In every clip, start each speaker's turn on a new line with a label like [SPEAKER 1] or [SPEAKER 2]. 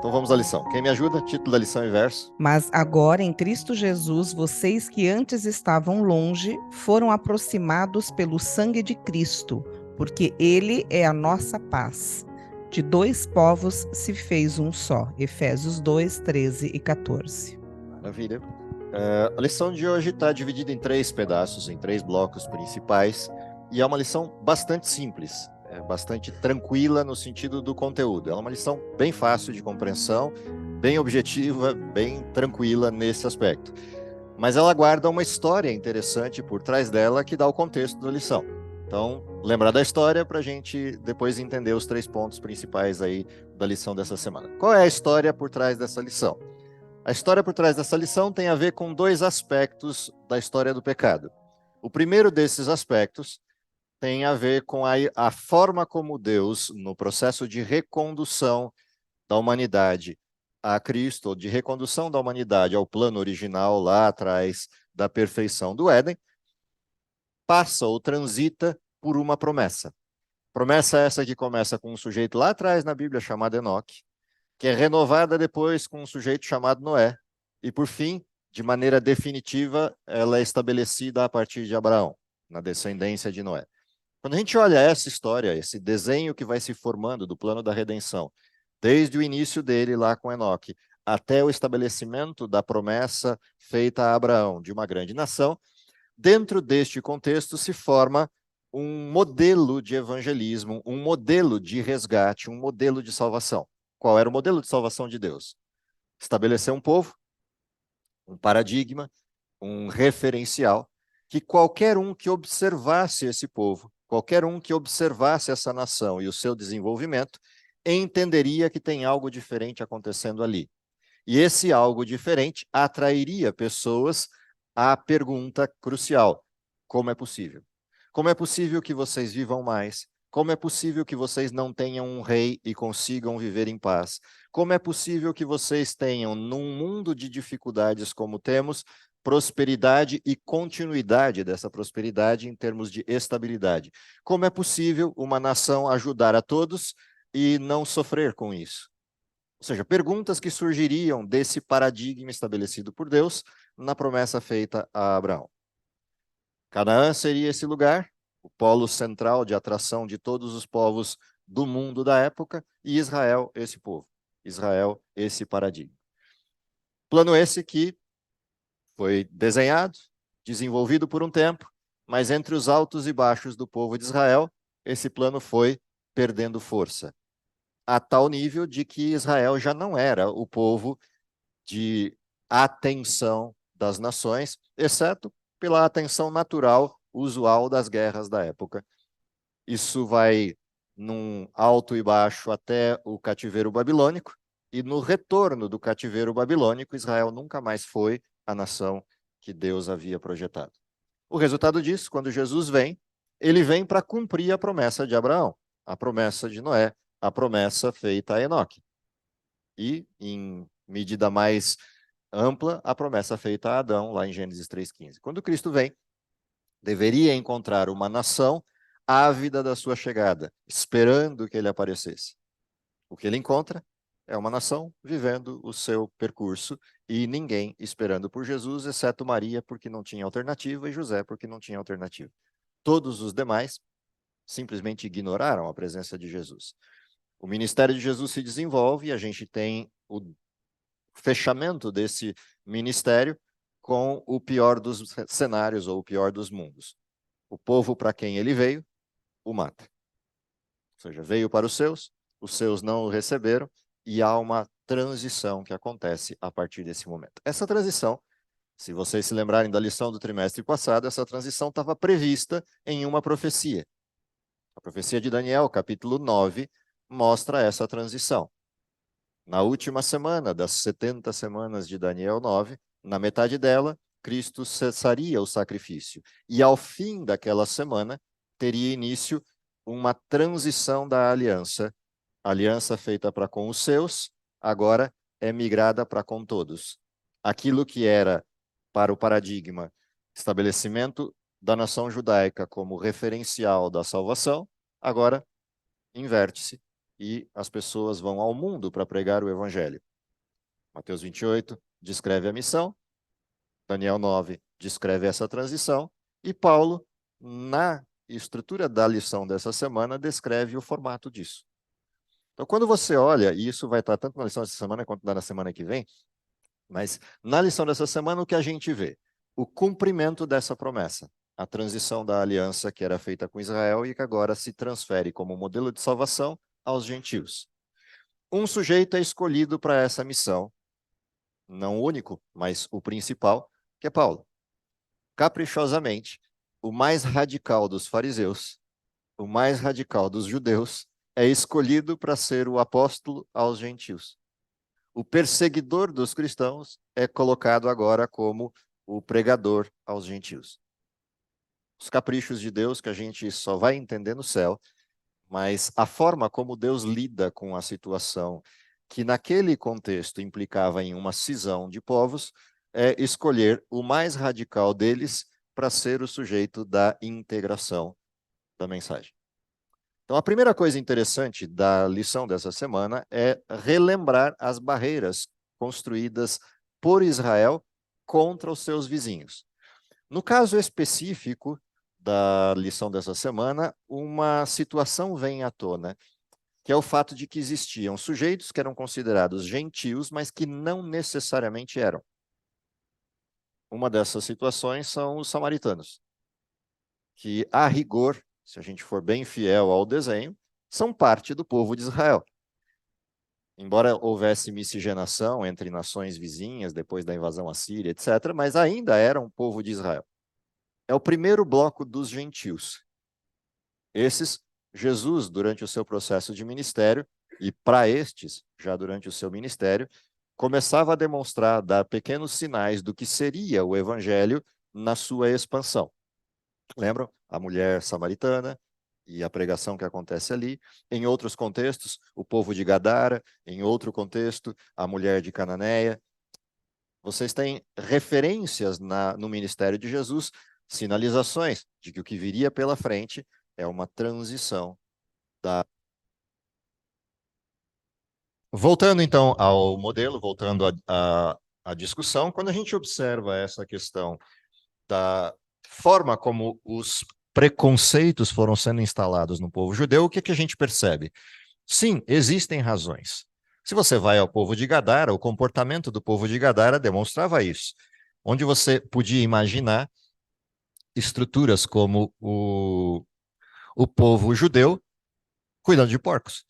[SPEAKER 1] Então vamos à lição. Quem me ajuda? Título da lição e verso.
[SPEAKER 2] Mas agora, em Cristo Jesus, vocês que antes estavam longe, foram aproximados pelo sangue de Cristo, porque Ele é a nossa paz. De dois povos se fez um só. Efésios 2, 13 e 14.
[SPEAKER 1] Maravilha. A lição de hoje está dividida em três pedaços, em três blocos principais, e é uma lição bastante simples, bastante tranquila no sentido do conteúdo. É uma lição bem fácil de compreensão, bem objetiva, bem tranquila nesse aspecto. Mas ela guarda uma história interessante por trás dela que dá o contexto da lição. Então, lembrar da história para a gente depois entender os três pontos principais aí da lição dessa semana. Qual é a história por trás dessa lição? A história por trás dessa lição tem a ver com dois aspectos da história do pecado. O primeiro desses aspectos tem a ver com a forma como Deus, no processo de recondução da humanidade a Cristo, ou de recondução da humanidade ao plano original lá atrás da perfeição do Éden, passa ou transita por uma promessa. Promessa essa que começa com um sujeito lá atrás na Bíblia chamado Enoque, que é renovada depois com um sujeito chamado Noé, e por fim, de maneira definitiva, ela é estabelecida a partir de Abraão, na descendência de Noé. Quando a gente olha essa história, esse desenho que vai se formando do plano da redenção, desde o início dele lá com Enoque, até o estabelecimento da promessa feita a Abraão de uma grande nação, dentro deste contexto se forma um modelo de evangelismo, um modelo de resgate, um modelo de salvação. Qual era o modelo de salvação de Deus? Estabelecer um povo, um paradigma, um referencial, que qualquer um que observasse esse povo, qualquer um que observasse essa nação e o seu desenvolvimento, entenderia que tem algo diferente acontecendo ali. E esse algo diferente atrairia pessoas à pergunta crucial: como é possível? Como é possível que vocês vivam mais? Como é possível que vocês não tenham um rei e consigam viver em paz? Como é possível que vocês tenham, num mundo de dificuldades como temos, prosperidade e continuidade dessa prosperidade em termos de estabilidade? Como é possível uma nação ajudar a todos e não sofrer com isso? Ou seja, perguntas que surgiriam desse paradigma estabelecido por Deus na promessa feita a Abraão. Canaã seria esse lugar, o polo central de atração de todos os povos do mundo da época, e Israel, esse povo. Israel, esse paradigma. Plano esse que foi desenhado, desenvolvido por um tempo, mas entre os altos e baixos do povo de Israel, esse plano foi perdendo força, a tal nível de que Israel já não era o povo de atenção das nações, exceto pela atenção natural usual das guerras da época. Isso vai num alto e baixo até o cativeiro babilônico, e no retorno do cativeiro babilônico, Israel nunca mais foi a nação que Deus havia projetado. O resultado disso, quando Jesus vem, ele vem para cumprir a promessa de Abraão, a promessa de Noé, a promessa feita a Enoque. E, em medida mais ampla, a promessa feita a Adão, lá em Gênesis 3,15. Quando Cristo vem, deveria encontrar uma nação ávida da sua chegada, esperando que ele aparecesse. O que ele encontra é uma nação vivendo o seu percurso e ninguém esperando por Jesus, exceto Maria, porque não tinha alternativa, e José, porque não tinha alternativa. Todos os demais simplesmente ignoraram a presença de Jesus. O ministério de Jesus se desenvolve e a gente tem o fechamento desse ministério com o pior dos cenários ou o pior dos mundos. O povo para quem ele veio, o mata. Ou seja, veio para os seus não o receberam, e há uma transição que acontece a partir desse momento. Essa transição, se vocês se lembrarem da lição do trimestre passado, essa transição estava prevista em uma profecia. A profecia de Daniel, capítulo 9, mostra essa transição. Na última semana das 70 semanas de Daniel 9, na metade dela, Cristo cessaria o sacrifício. E ao fim daquela semana, teria início uma transição da aliança. A aliança feita para com os seus, agora é migrada para com todos. Aquilo que era para o paradigma estabelecimento da nação judaica como referencial da salvação, agora inverte-se e as pessoas vão ao mundo para pregar o evangelho. Mateus 28 descreve a missão, Daniel 9 descreve essa transição, e Paulo, na estrutura da lição dessa semana, descreve o formato disso. Então, quando você olha, e isso vai estar tanto na lição dessa semana quanto na semana que vem, mas na lição dessa semana, o que a gente vê? O cumprimento dessa promessa, a transição da aliança que era feita com Israel e que agora se transfere como modelo de salvação aos gentios. Um sujeito é escolhido para essa missão, não o único, mas o principal, que é Paulo. Caprichosamente, o mais radical dos fariseus, o mais radical dos judeus, é escolhido para ser o apóstolo aos gentios. O perseguidor dos cristãos é colocado agora como o pregador aos gentios. Os caprichos de Deus que a gente só vai entender no céu, mas a forma como Deus lida com a situação que naquele contexto implicava em uma cisão de povos, é escolher o mais radical deles para ser o sujeito da integração da mensagem. Então, a primeira coisa interessante da lição dessa semana é relembrar as barreiras construídas por Israel contra os seus vizinhos. No caso específico da lição dessa semana, uma situação vem à tona, que é o fato de que existiam sujeitos que eram considerados gentios, mas que não necessariamente eram. Uma dessas situações são os samaritanos, que, a rigor, se a gente for bem fiel ao desenho, são parte do povo de Israel. Embora houvesse miscigenação entre nações vizinhas depois da invasão assíria, etc., mas ainda era um povo de Israel. É o primeiro bloco dos gentios. Esses, Jesus, durante o seu processo de ministério, e para estes, já durante o seu ministério, começava a demonstrar, dar pequenos sinais do que seria o evangelho na sua expansão. Lembram? A mulher samaritana e a pregação que acontece ali. Em outros contextos, o povo de Gadara. Em outro contexto, a mulher de Cananeia. Vocês têm referências no ministério de Jesus, sinalizações de que o que viria pela frente é uma transição da. Voltando então ao modelo, voltando à discussão, quando a gente observa essa questão da forma como os preconceitos foram sendo instalados no povo judeu, o que a gente percebe? Sim, existem razões. Se você vai ao povo de Gadara, o comportamento do povo de Gadara demonstrava isso, onde você podia imaginar estruturas como o povo judeu cuidando de porcos.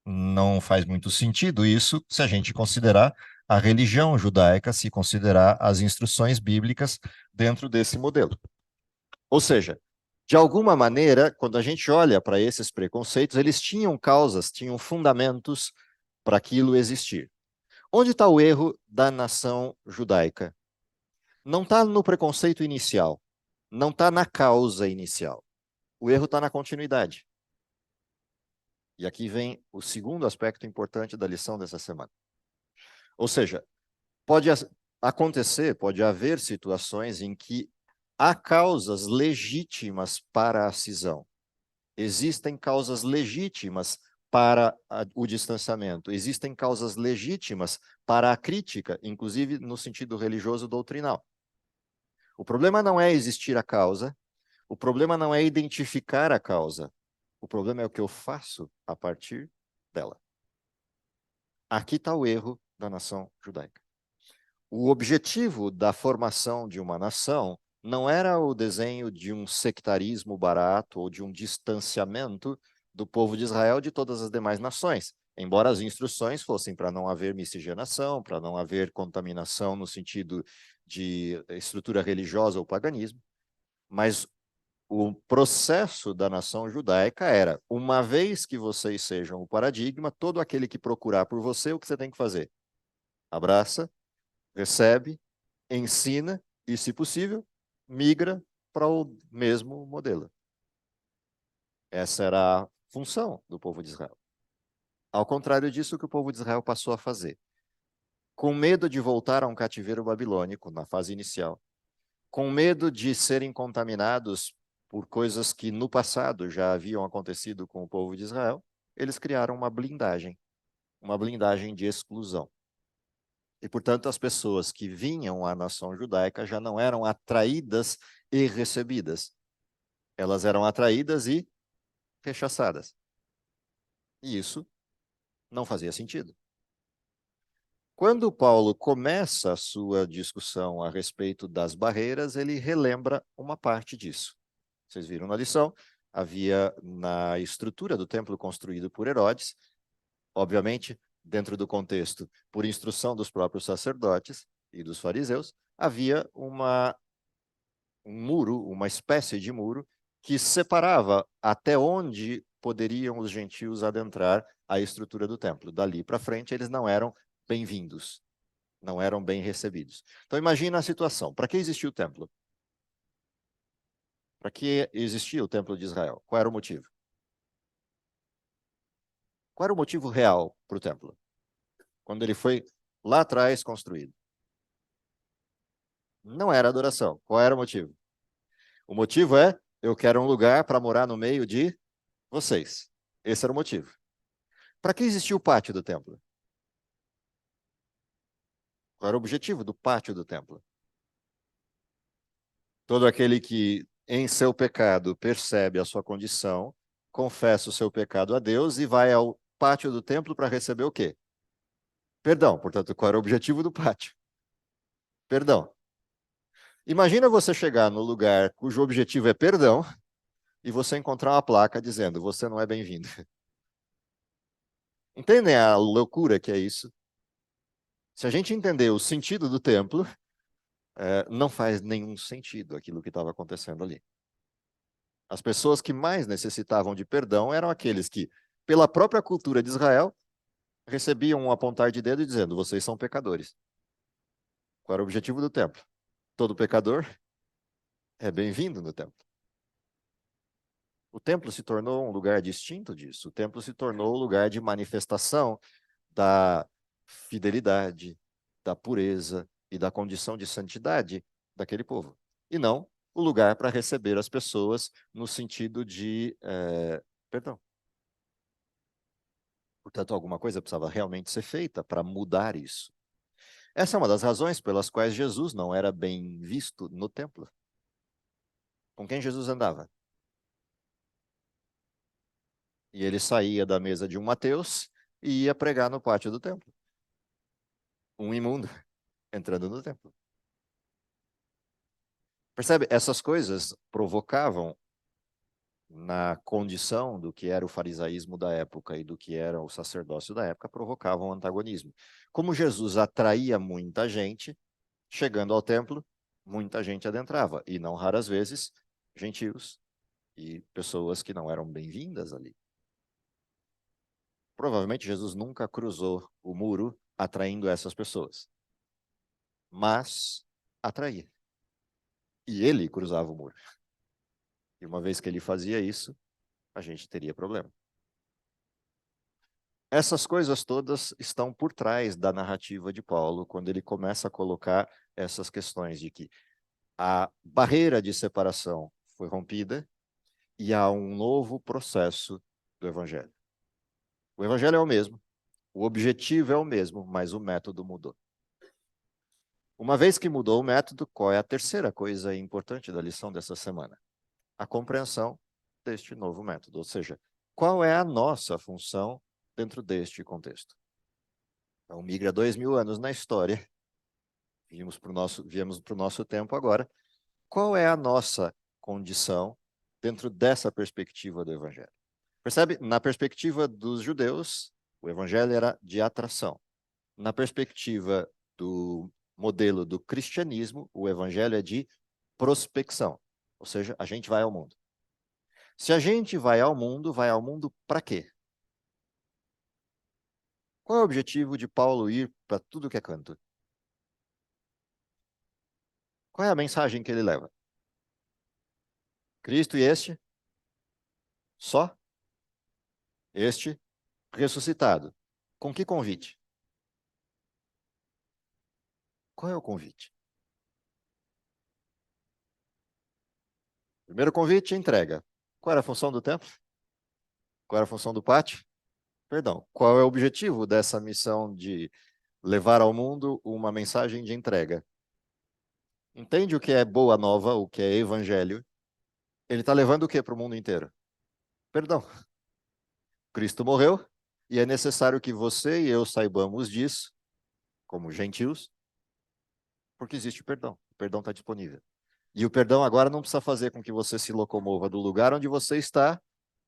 [SPEAKER 1] Não faz muito sentido isso se a gente considerar a religião judaica, se considerar as instruções bíblicas dentro desse modelo. Ou seja, de alguma maneira, quando a gente olha para esses preconceitos, eles tinham causas, tinham fundamentos para aquilo existir. Onde está o erro da nação judaica? Não está no preconceito inicial, não está na causa inicial. O erro está na continuidade. E aqui vem o segundo aspecto importante da lição dessa semana. Ou seja, pode acontecer, pode haver situações em que há causas legítimas para a cisão. Existem causas legítimas para o distanciamento. Existem causas legítimas para a crítica, inclusive no sentido religioso doutrinal. O problema não é existir a causa, o problema não é identificar a causa, o problema é o que eu faço a partir dela. Aqui está o erro da nação judaica. O objetivo da formação de uma nação não era o desenho de um sectarismo barato ou de um distanciamento do povo de Israel de todas as demais nações, embora as instruções fossem para não haver miscigenação, para não haver contaminação no sentido de estrutura religiosa ou paganismo, mas o processo da nação judaica era, uma vez que vocês sejam o paradigma, todo aquele que procurar por você, o que você tem que fazer? Abraça, recebe, ensina e, se possível, migra para o mesmo modelo. Essa era a função do povo de Israel. Ao contrário disso, o que o povo de Israel passou a fazer. Com medo de voltar a um cativeiro babilônico, na fase inicial, com medo de serem contaminados por coisas que no passado já haviam acontecido com o povo de Israel, eles criaram uma blindagem de exclusão. E, portanto, as pessoas que vinham à nação judaica já não eram atraídas e recebidas. Elas eram atraídas e rechaçadas. E isso não fazia sentido. Quando Paulo começa a sua discussão a respeito das barreiras, ele relembra uma parte disso. Vocês viram na lição, havia na estrutura do templo construído por Herodes, obviamente, dentro do contexto, por instrução dos próprios sacerdotes e dos fariseus, havia um muro, uma espécie de muro, que separava até onde poderiam os gentios adentrar a estrutura do templo. Dali para frente, eles não eram bem-vindos, não eram bem recebidos. Então, imagina a situação. Para que existia o templo? Para que existia o templo de Israel? Qual era o motivo? Qual era o motivo real para o templo? Quando ele foi lá atrás construído. Não era adoração. Qual era o motivo? O motivo é: eu quero um lugar para morar no meio de vocês. Esse era o motivo. Para que existia o pátio do templo? Qual era o objetivo do pátio do templo? Todo aquele que em seu pecado percebe a sua condição, confessa o seu pecado a Deus e vai ao pátio do templo para receber o quê? Perdão. Portanto, qual era o objetivo do pátio? Perdão. Imagina você chegar no lugar cujo objetivo é perdão e você encontrar uma placa dizendo: você não é bem-vindo. Entendem a loucura que é isso? Se a gente entender o sentido do templo, não faz nenhum sentido aquilo que estava acontecendo ali. As pessoas que mais necessitavam de perdão eram aqueles que, pela própria cultura de Israel, recebiam um apontar de dedo dizendo: vocês são pecadores. Qual era o objetivo do templo? Todo pecador é bem-vindo no templo. O templo se tornou um lugar distinto disso. O templo se tornou um lugar de manifestação da fidelidade, da pureza e da condição de santidade daquele povo. E não o lugar para receber as pessoas no sentido de perdão. Portanto, alguma coisa precisava realmente ser feita para mudar isso. Essa é uma das razões pelas quais Jesus não era bem visto no templo. Com quem Jesus andava? E ele saía da mesa de um Mateus e ia pregar no pátio do templo. Um imundo entrando no templo. Percebe? Essas coisas provocavam, na condição do que era o farisaísmo da época e do que era o sacerdócio da época, provocavam antagonismo. Como Jesus atraía muita gente, chegando ao templo, muita gente adentrava, e não raras vezes, gentios e pessoas que não eram bem-vindas ali. Provavelmente Jesus nunca cruzou o muro atraindo essas pessoas, mas atraía. E ele cruzava o muro. E uma vez que ele fazia isso, a gente teria problema. Essas coisas todas estão por trás da narrativa de Paulo, quando ele começa a colocar essas questões de que a barreira de separação foi rompida e há um novo processo do Evangelho. O Evangelho é o mesmo, o objetivo é o mesmo, mas o método mudou. Uma vez que mudou o método, qual é a terceira coisa importante da lição dessa semana? A compreensão deste novo método, ou seja, qual é a nossa função dentro deste contexto. Então, migra 2000 anos na história, viemos para o nosso tempo agora. Qual é a nossa condição dentro dessa perspectiva do Evangelho? Percebe? Na perspectiva dos judeus, o Evangelho era de atração. Na perspectiva do modelo do cristianismo, o Evangelho é de prospecção. Ou seja, a gente vai ao mundo. Se a gente vai ao mundo para quê? Qual é o objetivo de Paulo ir para tudo que é canto? Qual é a mensagem que ele leva? Cristo e este? Só? Este ressuscitado. Com que convite? Qual é o convite? Primeiro convite, entrega. Qual era a função do templo? Qual era a função do pátio? perdão. Qual é o objetivo dessa missão de levar ao mundo uma mensagem de entrega? Entende o que é boa nova, o que é evangelho? Ele está levando o que para o mundo inteiro? Perdão. Cristo morreu e é necessário que você e eu saibamos disso, como gentios, porque existe o perdão. O perdão está disponível. E o perdão agora não precisa fazer com que você se locomova do lugar onde você está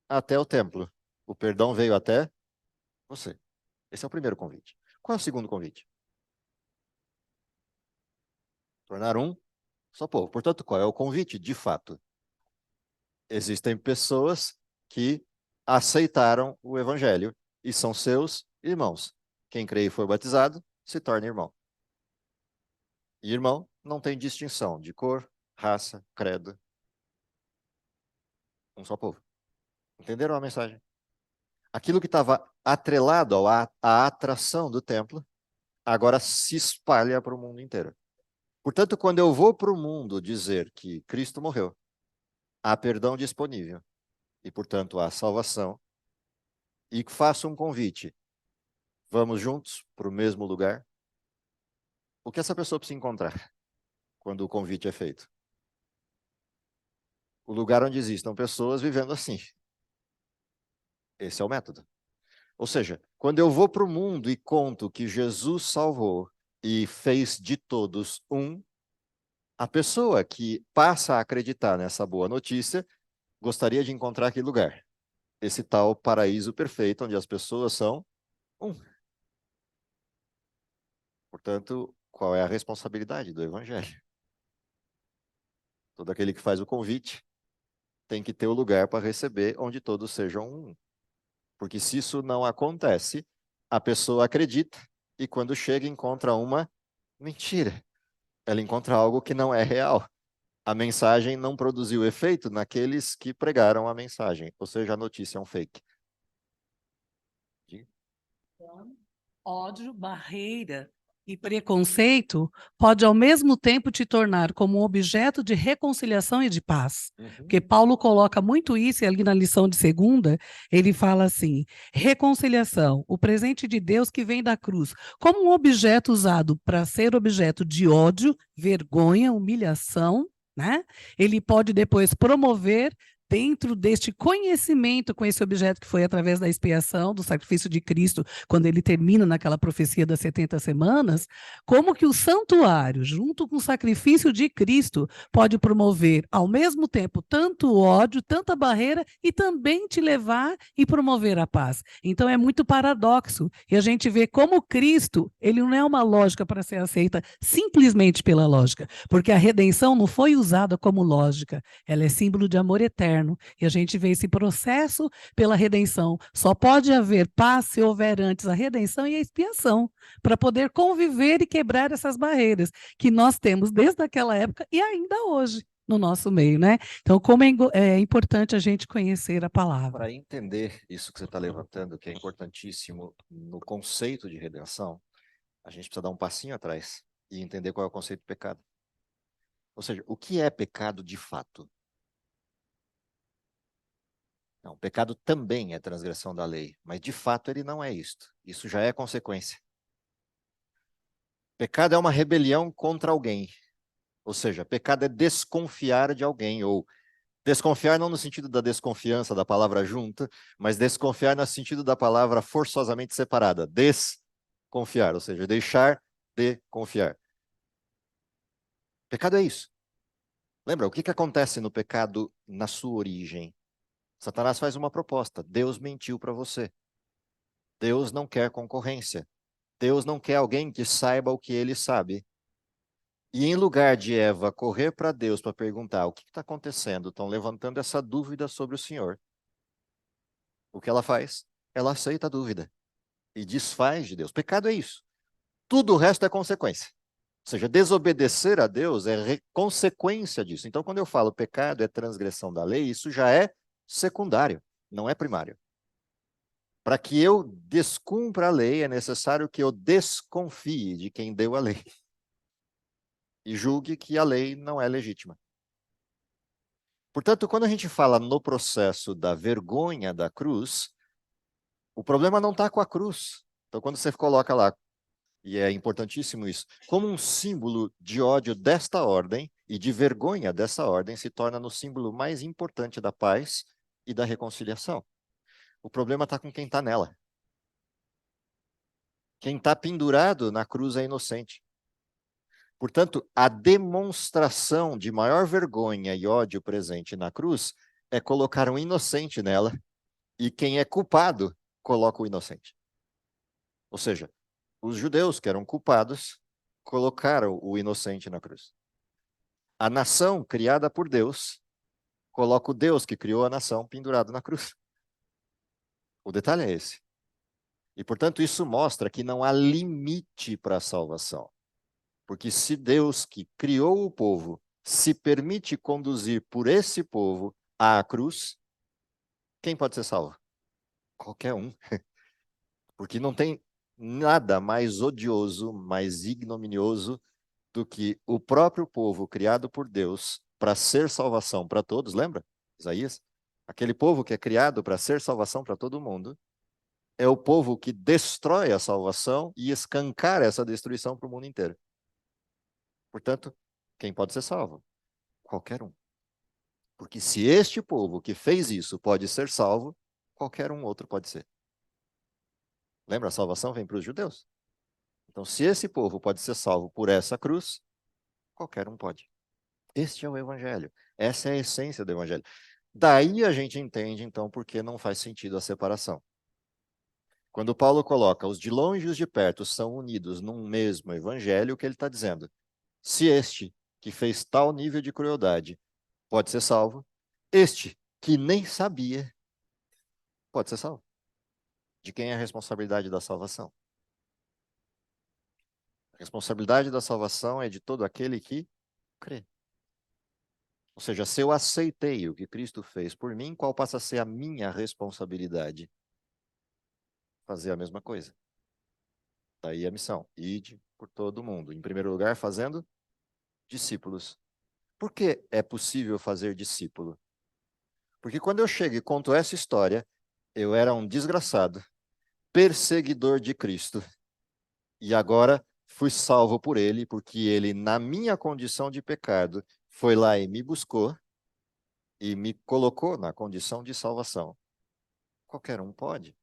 [SPEAKER 1] até o templo. O perdão veio até você. Esse é o primeiro convite. Qual é o segundo convite? Tornar um só povo. Portanto, qual é o convite? De fato, existem pessoas que aceitaram o evangelho e são seus irmãos. Quem crê e foi batizado se torna irmão. E irmão não tem distinção de cor, raça, credo. Um só povo. Entenderam a mensagem? Aquilo que estava atrelado à atração do templo, agora se espalha para o mundo inteiro. Portanto, quando eu vou para o mundo dizer que Cristo morreu, há perdão disponível e, portanto, há salvação, e faço um convite, vamos juntos para o mesmo lugar, o que essa pessoa precisa encontrar quando o convite é feito? O lugar onde existam pessoas vivendo assim. Esse é o método. Ou seja, quando eu vou para o mundo e conto que Jesus salvou e fez de todos um, a pessoa que passa a acreditar nessa boa notícia gostaria de encontrar aquele lugar. Esse tal paraíso perfeito, onde as pessoas são um. Portanto, qual é a responsabilidade do Evangelho? Todo aquele que faz o convite tem que ter o lugar para receber onde todos sejam um. Porque se isso não acontece, a pessoa acredita e quando chega encontra uma mentira. Ela encontra algo que não é real. A mensagem não produziu efeito naqueles que pregaram a mensagem, ou seja, a notícia é um fake.
[SPEAKER 3] Ódio, barreira e preconceito pode ao mesmo tempo te tornar como um objeto de reconciliação e de paz. Porque Paulo coloca muito isso e ali na lição de segunda, ele fala assim: reconciliação, o presente de Deus que vem da cruz, como um objeto usado para ser objeto de ódio, vergonha, humilhação, né? Ele pode depois promover dentro deste conhecimento com esse objeto que foi através da expiação, do sacrifício de Cristo, quando ele termina naquela profecia das 70 semanas, como que o santuário, junto com o sacrifício de Cristo, pode promover ao mesmo tempo tanto o ódio, tanta barreira e também te levar e promover a paz. Então é muito paradoxo. E a gente vê como Cristo, ele não é uma lógica para ser aceita simplesmente pela lógica, porque a redenção não foi usada como lógica, ela é símbolo de amor eterno. E a gente vê esse processo pela redenção. Só pode haver paz se houver antes a redenção e a expiação, para poder conviver e quebrar essas barreiras que nós temos desde aquela época e ainda hoje no nosso meio, né? Então, como é importante a gente conhecer a palavra.
[SPEAKER 1] Para entender isso que você está levantando, que é importantíssimo no conceito de redenção, a gente precisa dar um passinho atrás e entender qual é o conceito de pecado. Ou seja, o que é pecado de fato? Não, pecado também é transgressão da lei, mas de fato ele não é isto. Isso já é consequência. Pecado é uma rebelião contra alguém. Ou seja, pecado é desconfiar de alguém, ou desconfiar não no sentido da desconfiança da palavra junta, mas desconfiar no sentido da palavra forçosamente separada. Desconfiar, ou seja, deixar de confiar. Pecado é isso. Lembra, o que acontece no pecado na sua origem? Satanás faz uma proposta. Deus mentiu para você. Deus não quer concorrência. Deus não quer alguém que saiba o que ele sabe. E em lugar de Eva correr para Deus para perguntar o que está acontecendo, estão levantando essa dúvida sobre o Senhor. O que ela faz? Ela aceita a dúvida e desfaz de Deus. Pecado é isso. Tudo o resto é consequência. Ou seja, desobedecer a Deus é consequência disso. Então, quando eu falo pecado é transgressão da lei, isso já é secundário, não é primário. Para que eu descumpra a lei, é necessário que eu desconfie de quem deu a lei e julgue que a lei não é legítima. Portanto, quando a gente fala no processo da vergonha da cruz, O problema não está com a cruz. Então, quando você coloca lá, e é importantíssimo isso, como um símbolo de ódio desta ordem e de vergonha dessa ordem se torna no símbolo mais importante da paz e da reconciliação. O problema está com quem está nela. Quem está pendurado na cruz é inocente. Portanto, a demonstração de maior vergonha e ódio presente na cruz é colocar um inocente nela, e quem é culpado coloca o inocente. Ou seja, os judeus que eram culpados colocaram o inocente na cruz. A nação criada por Deus coloca o Deus que criou a nação pendurado na cruz. O detalhe é esse. E, portanto, isso mostra que não há limite para a salvação. Porque se Deus que criou o povo se permite conduzir por esse povo à cruz, quem pode ser salvo? Qualquer um. Porque não tem nada mais odioso, mais ignominioso do que o próprio povo criado por Deus para ser salvação para todos, lembra? Isaías? Aquele povo que é criado para ser salvação para todo mundo, é o povo que destrói a salvação e escancara essa destruição para o mundo inteiro. Portanto, quem pode ser salvo? Qualquer um. Porque se este povo que fez isso pode ser salvo, qualquer um outro pode ser. Lembra, a salvação vem para os judeus. Então, se esse povo pode ser salvo por essa cruz, qualquer um pode. Este é o evangelho. Essa é a essência do evangelho. Daí a gente entende, então, por que não faz sentido a separação. Quando Paulo coloca os de longe e os de perto são unidos num mesmo evangelho, o que ele está dizendo? Se este, que fez tal nível de crueldade, pode ser salvo, este, que nem sabia, pode ser salvo. De quem é a responsabilidade da salvação? A responsabilidade da salvação é de todo aquele que crê. Ou seja, se eu aceitei o que Cristo fez por mim, qual passa a ser a minha responsabilidade? Fazer a mesma coisa. Daí a missão. Ide por todo mundo. Em primeiro lugar, fazendo discípulos. Por que é possível fazer discípulo? Porque quando eu chego e conto essa história, eu era um desgraçado, perseguidor de Cristo. E agora fui salvo por ele, porque ele, na minha condição de pecado, foi lá e me buscou e me colocou na condição de salvação. Qualquer um pode.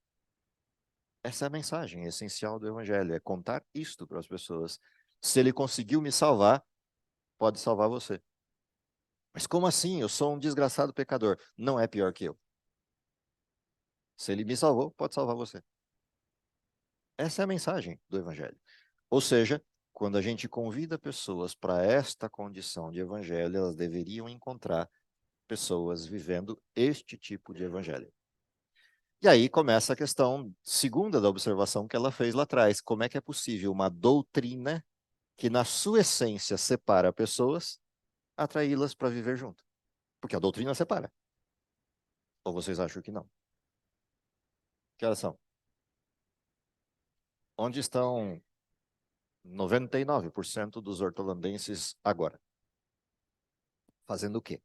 [SPEAKER 1] Essa é a mensagem essencial do Evangelho, é contar isto para as pessoas. Se ele conseguiu me salvar, pode salvar você. Mas como assim? Eu sou um desgraçado pecador. Não é pior que eu. Se ele me salvou, pode salvar você. Essa é a mensagem do Evangelho. Ou seja, quando a gente convida pessoas para esta condição de Evangelho, elas deveriam encontrar pessoas vivendo este tipo de Evangelho. E aí começa a questão segunda da observação que ela fez lá atrás. Como é que é possível uma doutrina que, na sua essência, separa pessoas, atraí-las para viver junto? Porque a doutrina separa. Ou vocês acham que não? Que horas são? Onde estão 99% dos hortolandenses agora? Fazendo o quê?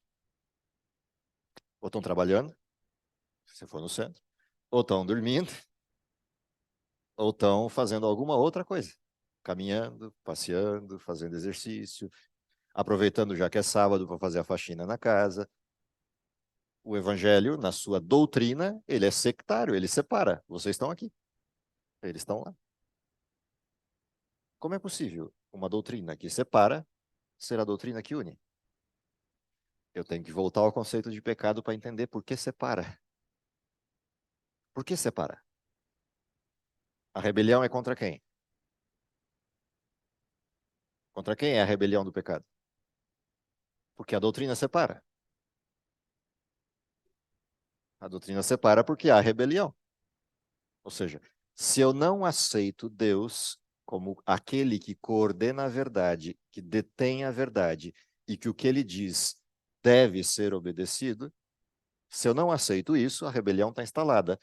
[SPEAKER 1] Ou estão trabalhando, se for no centro, ou estão dormindo, ou estão fazendo alguma outra coisa. Caminhando, passeando, fazendo exercício, aproveitando já que é sábado para fazer a faxina na casa. O evangelho, na sua doutrina, ele é sectário, ele separa. Vocês estão aqui, eles estão lá. Como é possível uma doutrina que separa ser a doutrina que une? Eu tenho que voltar ao conceito de pecado para entender por que separa. Por que separa? A rebelião é contra quem? Contra quem é a rebelião do pecado? Porque a doutrina separa. A doutrina separa porque há rebelião. Ou seja, se eu não aceito Deus como aquele que coordena a verdade, que detém a verdade, e que o que ele diz deve ser obedecido, se eu não aceito isso, a rebelião está instalada.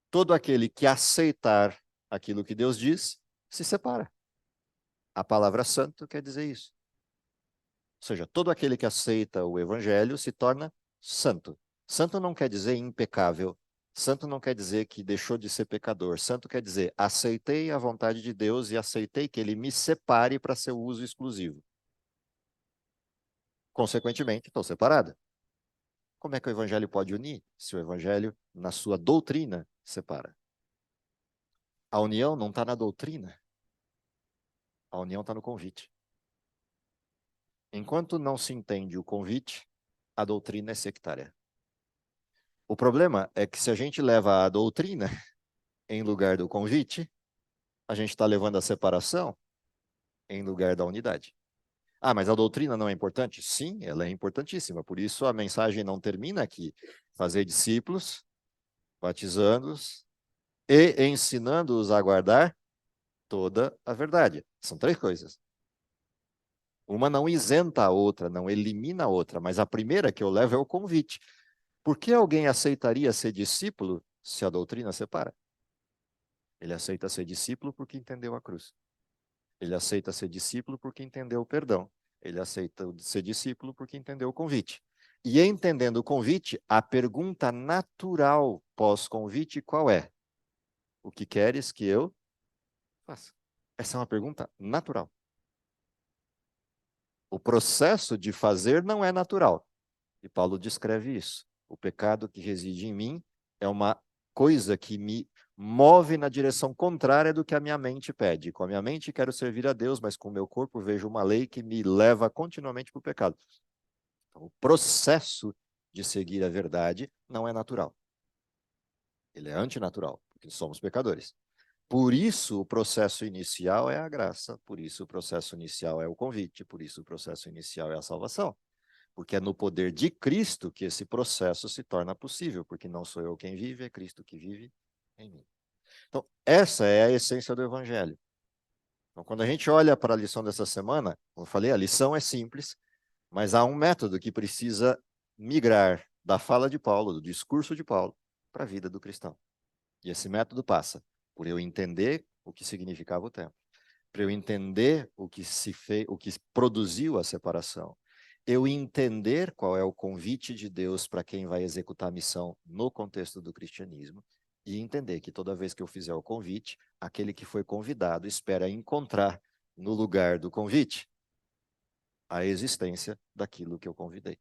[SPEAKER 1] Todo aquele que aceitar aquilo que Deus diz, se separa. A palavra santo quer dizer isso. Ou seja, todo aquele que aceita o evangelho se torna santo. Santo não quer dizer impecável. Santo não quer dizer que deixou de ser pecador. Santo quer dizer, aceitei a vontade de Deus e aceitei que ele me separe para seu uso exclusivo. Consequentemente, estou separado. Como é que o evangelho pode unir se o evangelho, na sua doutrina, separa? A união não está na doutrina. A união está no convite. Enquanto não se entende o convite, a doutrina é sectária. O problema é que se a gente leva a doutrina em lugar do convite, a gente está levando a separação em lugar da unidade. Ah, mas a doutrina não é importante? Sim, ela é importantíssima. Por isso a mensagem não termina aqui. Fazer discípulos, batizando-os e ensinando-os a guardar toda a verdade. São três coisas. Uma não isenta a outra, não elimina a outra, mas a primeira que eu levo é o convite. Por que alguém aceitaria ser discípulo se a doutrina separa? Ele aceita ser discípulo porque entendeu a cruz. Ele aceita ser discípulo porque entendeu o perdão. Ele aceita ser discípulo porque entendeu o convite. E entendendo o convite, a pergunta natural pós-convite qual é? O que queres que eu faça? Essa é uma pergunta natural. O processo de fazer não é natural. E Paulo descreve isso. O pecado que reside em mim é uma coisa que me move na direção contrária do que a minha mente pede. Com a minha mente quero servir a Deus, mas com o meu corpo vejo uma lei que me leva continuamente para o pecado. Então, o processo de seguir a verdade não é natural. Ele é antinatural, porque somos pecadores. Por isso, o processo inicial é a graça, por isso, o processo inicial é o convite, por isso, o processo inicial é a salvação. Porque é no poder de Cristo que esse processo se torna possível, porque não sou eu quem vive, é Cristo que vive em mim. Então, essa é a essência do Evangelho. Então, quando a gente olha para a lição dessa semana, como eu falei, a lição é simples, mas há um método que precisa migrar da fala de Paulo, do discurso de Paulo, para a vida do cristão. E esse método passa por eu entender o que significava o tempo, para eu entender o que o que produziu a separação, eu entender qual é o convite de Deus para quem vai executar a missão no contexto do cristianismo e entender que toda vez que eu fizer o convite, aquele que foi convidado espera encontrar no lugar do convite a existência daquilo que eu convidei.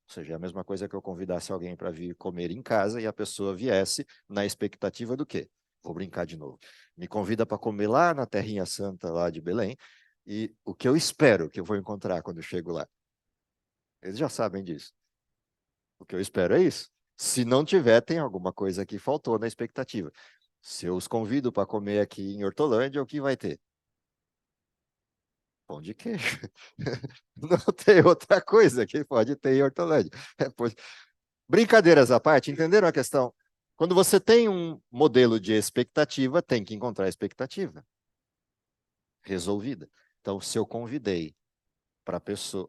[SPEAKER 1] Ou seja, é a mesma coisa que eu convidasse alguém para vir comer em casa e a pessoa viesse na expectativa do quê? Vou brincar de novo. Me convida para comer lá na Terrinha Santa, lá de Belém, e o que eu espero que eu vou encontrar quando eu chego lá? Eles já sabem disso. O que eu espero é isso. Se não tiver, tem alguma coisa que faltou na expectativa. Se eu os convido para comer aqui em Hortolândia, o que vai ter? Pão de queijo. Não tem outra coisa que pode ter em Hortolândia. Brincadeiras à parte, entenderam a questão? Quando você tem um modelo de expectativa, tem que encontrar a expectativa resolvida. Então, se eu convidei para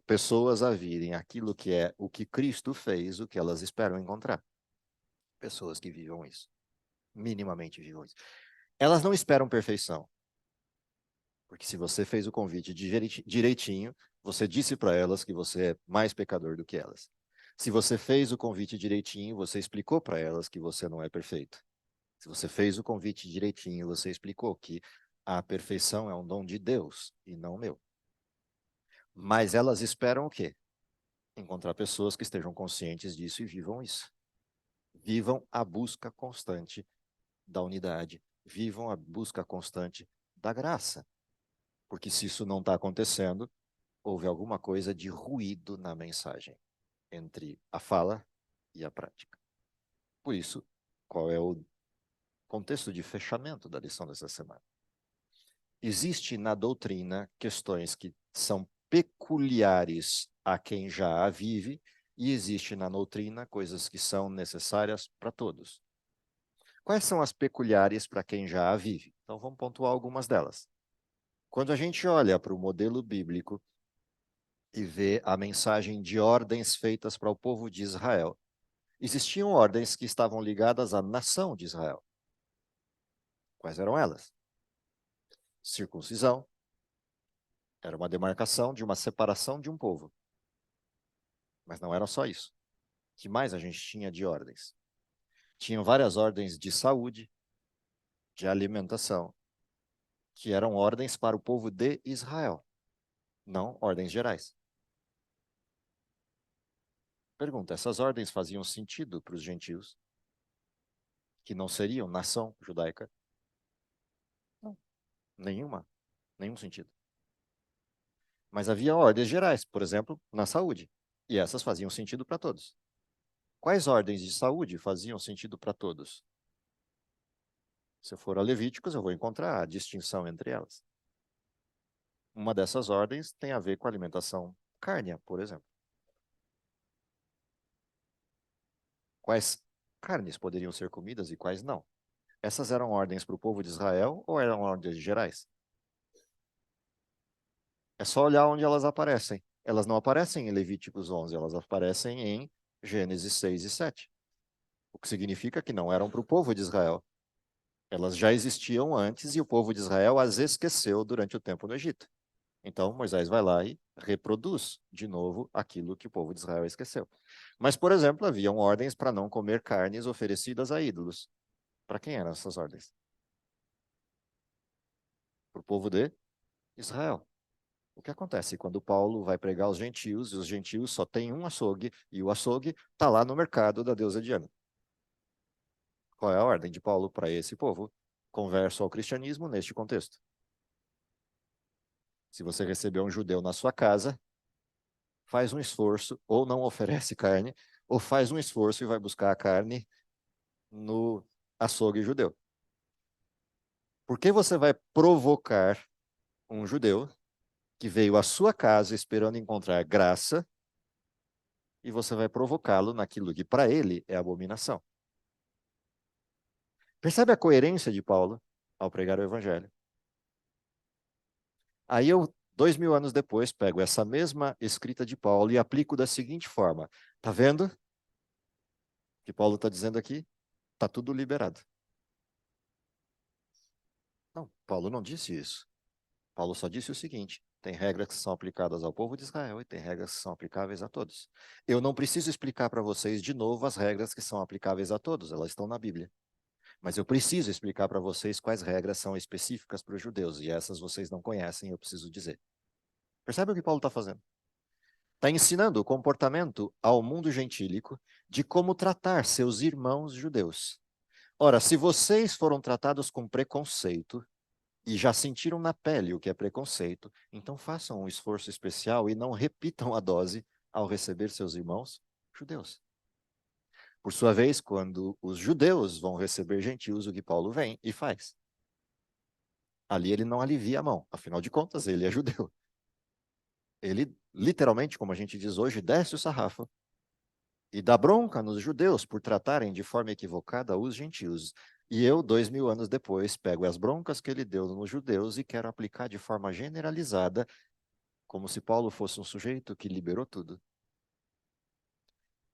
[SPEAKER 1] pessoas a virem aquilo que é o que Cristo fez, o que elas esperam encontrar. Pessoas que vivam isso. Minimamente vivam isso. Elas não esperam perfeição. Porque se você fez o convite direitinho, você disse para elas que você é mais pecador do que elas. Se você fez o convite direitinho, você explicou para elas que você não é perfeito. Se você fez o convite direitinho, você explicou que a perfeição é um dom de Deus e não meu. Mas elas esperam o quê? Encontrar pessoas que estejam conscientes disso e vivam isso. Vivam a busca constante da unidade. Vivam a busca constante da graça. Porque se isso não está acontecendo, houve alguma coisa de ruído na mensagem entre a fala e a prática. Por isso, qual é o contexto de fechamento da lição dessa semana? Existe na doutrina questões que são peculiares a quem já a vive e existe na doutrina coisas que são necessárias para todos. Quais são as peculiares para quem já a vive? Então vamos pontuar algumas delas. Quando a gente olha para o modelo bíblico e vê a mensagem de ordens feitas para o povo de Israel, existiam ordens que estavam ligadas à nação de Israel. Quais eram elas? Circuncisão. Era uma demarcação de uma separação de um povo. Mas não era só isso. O que mais a gente tinha de ordens? Tinham várias ordens de saúde, de alimentação, que eram ordens para o povo de Israel, não ordens gerais. Pergunta: essas ordens faziam sentido para os gentios, que não seriam nação judaica? Não, nenhum sentido. Mas havia ordens gerais, por exemplo, na saúde, e essas faziam sentido para todos. Quais ordens de saúde faziam sentido para todos? Se eu for a Levíticos, eu vou encontrar a distinção entre elas. Uma dessas ordens tem a ver com a alimentação cárnea, por exemplo. Quais carnes poderiam ser comidas e quais não? Essas eram ordens para o povo de Israel ou eram ordens gerais? É só olhar onde elas aparecem. Elas não aparecem em Levíticos 11, elas aparecem em Gênesis 6 e 7. O que significa que não eram para o povo de Israel. Elas já existiam antes e o povo de Israel as esqueceu durante o tempo no Egito. Então, Moisés vai lá e reproduz de novo aquilo que o povo de Israel esqueceu. Mas, por exemplo, haviam ordens para não comer carnes oferecidas a ídolos. Para quem eram essas ordens? Para o povo de Israel. O que acontece quando Paulo vai pregar aos gentios, e os gentios só têm um açougue, e o açougue está lá no mercado da deusa Diana? Qual é a ordem de Paulo para esse povo? Converso ao cristianismo neste contexto. Se você receber um judeu na sua casa, faz um esforço, ou não oferece carne, ou faz um esforço e vai buscar a carne no açougue judeu. Por que você vai provocar um judeu que veio à sua casa esperando encontrar graça e você vai provocá-lo naquilo que para ele é abominação? Percebe a coerência de Paulo ao pregar o evangelho? Aí eu, 2000 anos depois, pego essa mesma escrita de Paulo e aplico da seguinte forma. Tá vendo o que Paulo está dizendo aqui? Tá tudo liberado. Não, Paulo não disse isso. Paulo só disse o seguinte: tem regras que são aplicadas ao povo de Israel e tem regras que são aplicáveis a todos. Eu não preciso explicar para vocês de novo as regras que são aplicáveis a todos, elas estão na Bíblia. Mas eu preciso explicar para vocês quais regras são específicas para os judeus, e essas vocês não conhecem, eu preciso dizer. Percebe o que Paulo está fazendo? Está ensinando o comportamento ao mundo gentílico de como tratar seus irmãos judeus. Ora, se vocês foram tratados com preconceito, e já sentiram na pele o que é preconceito, então façam um esforço especial e não repitam a dose ao receber seus irmãos judeus. Por sua vez, quando os judeus vão receber gentios, o que Paulo vem e faz? Ali ele não alivia a mão, afinal de contas, ele é judeu. Ele, literalmente, como a gente diz hoje, desce o sarrafo e dá bronca nos judeus por tratarem de forma equivocada os gentios. E eu, 2000 anos depois, pego as broncas que ele deu nos judeus e quero aplicar de forma generalizada, como se Paulo fosse um sujeito que liberou tudo.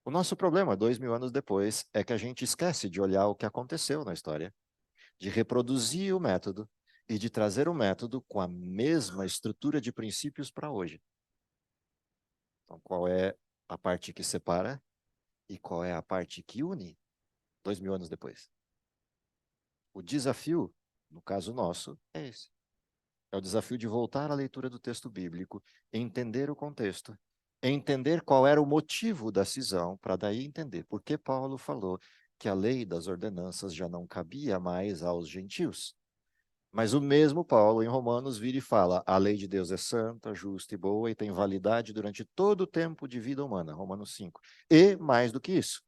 [SPEAKER 1] O nosso problema, 2000 anos depois, é que a gente esquece de olhar o que aconteceu na história, de reproduzir o método e de trazer o método com a mesma estrutura de princípios para hoje. Então, qual é a parte que separa e qual é a parte que une 2000 anos depois? O desafio, no caso nosso, é esse. É o desafio de voltar à leitura do texto bíblico, entender o contexto, entender qual era o motivo da cisão, para daí entender por que Paulo falou que a lei das ordenanças já não cabia mais aos gentios. Mas o mesmo Paulo, em Romanos, vira e fala: a lei de Deus é santa, justa e boa e tem validade durante todo o tempo de vida humana. Romanos 5. E, mais do que isso,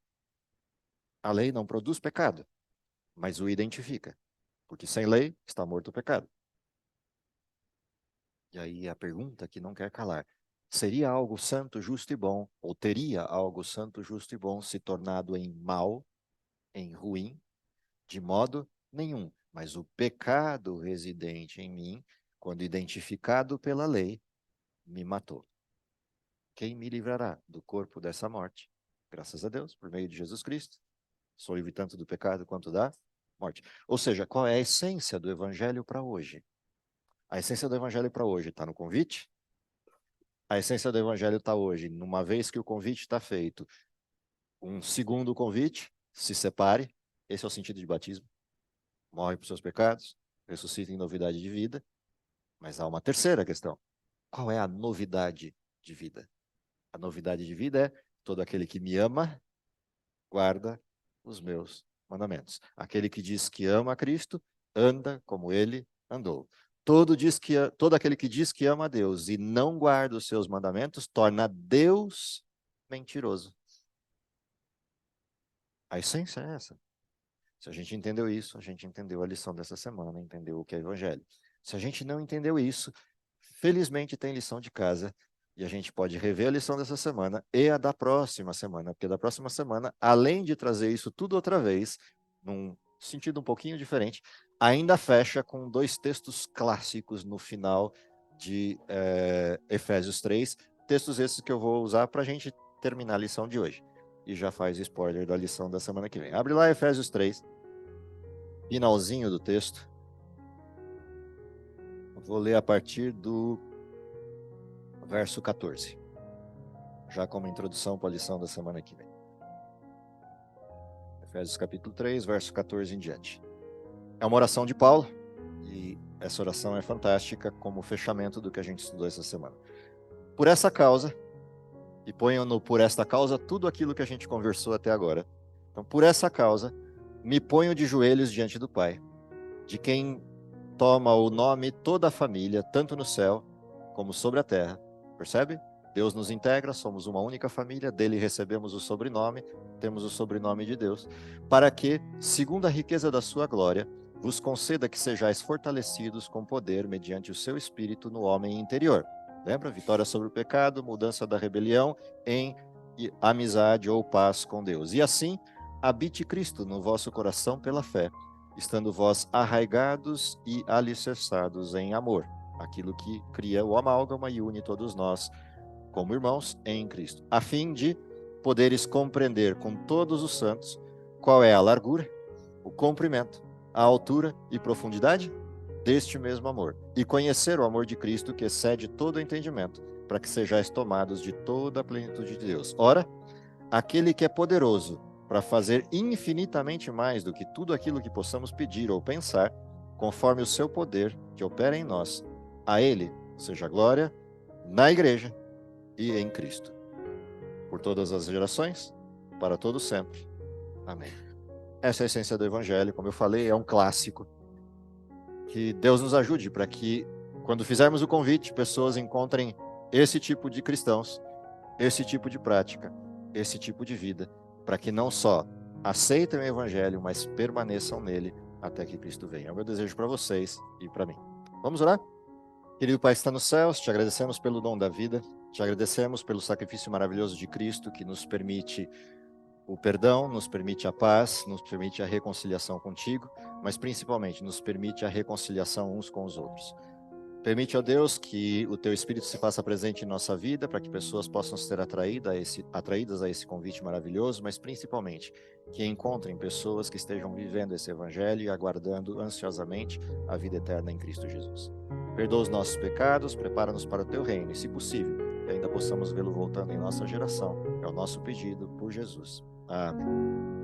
[SPEAKER 1] a lei não produz pecado, mas o identifica. Porque sem lei está morto o pecado. E aí a pergunta que não quer calar: seria algo santo, justo e bom, ou teria algo santo, justo e bom se tornado em mal, em ruim? De modo nenhum. Mas o pecado residente em mim, quando identificado pela lei, me matou. Quem me livrará do corpo dessa morte? Graças a Deus, por meio de Jesus Cristo. Sou livre tanto do pecado quanto da morte. Ou seja, qual é a essência do evangelho para hoje? A essência do evangelho para hoje está no convite? A essência do evangelho está hoje, numa vez que o convite está feito, um segundo convite: se separe, Esse é o sentido de batismo. Morre por seus pecados, ressuscita em novidade de vida. Mas há uma terceira questão. Qual é a novidade de vida? A novidade de vida é: todo aquele que me ama, guarda os meus mandamentos. Aquele que diz que ama a Cristo, anda como ele andou. Todo aquele que diz que ama a Deus e não guarda os seus mandamentos, torna Deus mentiroso. A essência é essa. Se a gente entendeu isso, a gente entendeu a lição dessa semana, entendeu o que é evangelho. Se a gente não entendeu isso, felizmente tem lição de casa, e a gente pode rever a lição dessa semana e a da próxima semana, porque da próxima semana, além de trazer isso tudo outra vez, num sentido um pouquinho diferente, ainda fecha com 2 textos clássicos no final de Efésios 3, textos esses que eu vou usar para a gente terminar a lição de hoje. E já faz spoiler da lição da semana que vem. Abre lá Efésios 3, finalzinho do texto. Vou ler a partir do verso 14, já como introdução para a lição da semana que vem. Efésios capítulo 3, verso 14 em diante. É uma oração de Paulo, e essa oração é fantástica como fechamento do que a gente estudou essa semana. Por essa causa, e ponham no por esta causa tudo aquilo que a gente conversou até agora. Então, por essa causa, me ponho de joelhos diante do Pai, de quem toma o nome toda a família, tanto no céu como sobre a terra. Percebe? Deus nos integra, somos uma única família, dele recebemos o sobrenome, temos o sobrenome de Deus, para que, segundo a riqueza da sua glória, vos conceda que sejais fortalecidos com poder mediante o seu espírito no homem interior. Lembra? Vitória sobre o pecado, mudança da rebelião em amizade ou paz com Deus. E assim, habite Cristo no vosso coração pela fé, estando vós arraigados e alicerçados em amor, aquilo que cria o amálgama e une todos nós como irmãos em Cristo, a fim de poderes compreender com todos os santos qual é a largura, o comprimento, a altura e profundidade deste mesmo amor, e conhecer o amor de Cristo que excede todo o entendimento, para que sejais tomados de toda a plenitude de Deus. Ora, aquele que é poderoso para fazer infinitamente mais do que tudo aquilo que possamos pedir ou pensar, conforme o seu poder que opera em nós, a ele seja glória na igreja e em Cristo, por todas as gerações, para todo sempre. Amém. Essa é a essência do Evangelho, como eu falei, é um clássico. Que Deus nos ajude para que, quando fizermos o convite, pessoas encontrem esse tipo de cristãos, esse tipo de prática, esse tipo de vida, para que não só aceitem o Evangelho, mas permaneçam nele até que Cristo venha. É o meu desejo para vocês e para mim. Vamos orar? Querido Pai que está nos céus, te agradecemos pelo dom da vida, te agradecemos pelo sacrifício maravilhoso de Cristo que nos permite o perdão, nos permite a paz, nos permite a reconciliação contigo, mas principalmente nos permite a reconciliação uns com os outros. Permite, ó Deus, que o teu Espírito se faça presente em nossa vida, para que pessoas possam ser atraídas a esse convite maravilhoso, mas principalmente que encontrem pessoas que estejam vivendo esse Evangelho e aguardando ansiosamente a vida eterna em Cristo Jesus. Perdoa os nossos pecados, prepara-nos para o teu reino, e se possível, que ainda possamos vê-lo voltando em nossa geração. É o nosso pedido por Jesus. Amém.